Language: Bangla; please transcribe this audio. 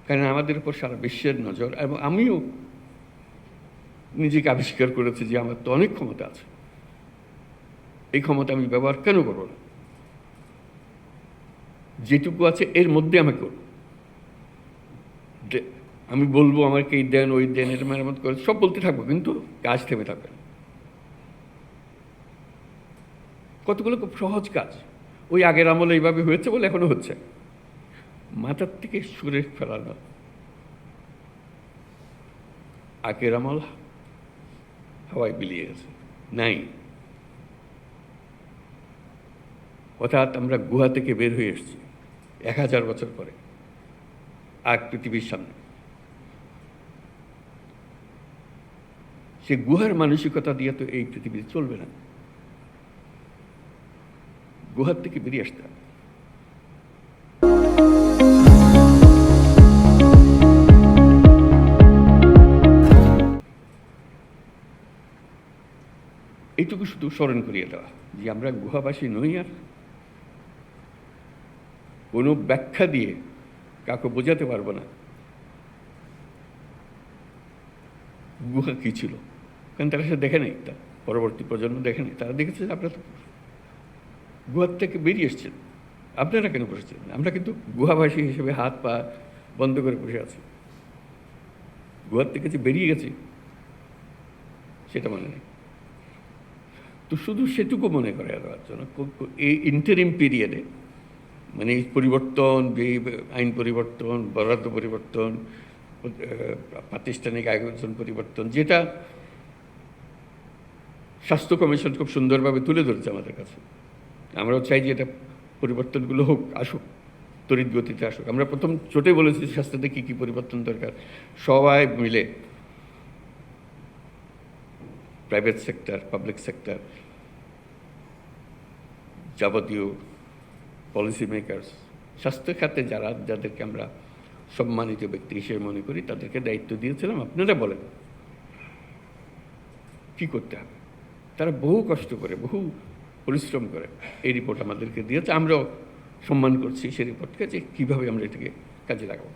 কারণ আমাদের উপর সারা বিশ্বের নজর, এবং আমিও নিজেকে আবিষ্কার করেছি যে আমার তো অনেক ক্ষমতা আছে, এই ক্ষমতা আমি ব্যবহার কেন করব না? যেটুকু আছে এর মধ্যে আমি করব। আমি বলবো আমাকে এই দেন ওই দেন, এটা মেরামত করে সব বলতে থাকবো, কিন্তু কাজ থেমে থাকবে না। কতগুলো খুব সহজ কাজ, ওই আগের আমলে এইভাবে হয়েছে বলে এখনো হচ্ছে। মাথার থেকে সুরে ফেলানো আগের আমল হাওয়ায় বিলিয়ে গেছে, নাই। অর্থাৎ আমরা গুহা থেকে বের হয়ে এসেছি 1000 বছর পরে, আগ পৃথিবীর সামনে। সে গুহার মানসিকতা দিয়ে তো এই পৃথিবী চলবে না, গুহার থেকে বেরিয়ে আসতে হবে। এইটুকু শুধু স্মরণ করিয়ে দেওয়া যে আমরা গুহাবাসী নই, আর কোনো ব্যাখ্যা দিয়ে কাউকে বোঝাতে পারবো না গুহা কী ছিল, কারণ তারা সে দেখে নেই, তার পরবর্তী প্রজন্ম দেখে নেই। তারা দেখেছে যে আপনারা তো গুহার থেকে বেরিয়ে এসছেন, আপনারা কেন বসেছেন? আমরা কিন্তু গুহাবাসী হিসেবে হাত পা বন্ধ করে বসে আছি, গুহার থেকে যে বেরিয়ে গেছি সেটা মনে নেই। তো শুধু সেটুকু মনে করে দেওয়ার জন্য এই ইন্টারিম পিরিয়ডে, মানে এই পরিবর্তন, আইন পরিবর্তন, বরাদ্দ পরিবর্তন, প্রাতিষ্ঠানিক আয়োজন পরিবর্তন, যেটা স্বাস্থ্য কমিশন খুব সুন্দরভাবে তুলে ধরেছে আমাদের কাছে, আমরাও চাই যে এটা পরিবর্তনগুলো হোক, আসুক, তড়িৎ গতিতে আসুক। আমরা প্রথম ছোটে বলেছি স্বাস্থ্যতে কী কী পরিবর্তন দরকার, সবাই মিলে, প্রাইভেট সেক্টর, পাবলিক সেক্টর, যাবতীয় পলিসি মেকার্স, স্বাস্থ্য খাতে যাদেরকে আমরা সম্মানিত ব্যক্তি হিসেবে মনে করি, তাদেরকে দায়িত্ব দিয়েছিলাম, আপনারা বলেন কী করতে হবে। তারা বহু কষ্ট করে, বহু পরিশ্রম করে এই রিপোর্ট আমাদেরকে দিয়েছে, আমরাও সম্মান করছি সেই রিপোর্টকে, যে কীভাবে আমরা এটাকে কাজে লাগাবো।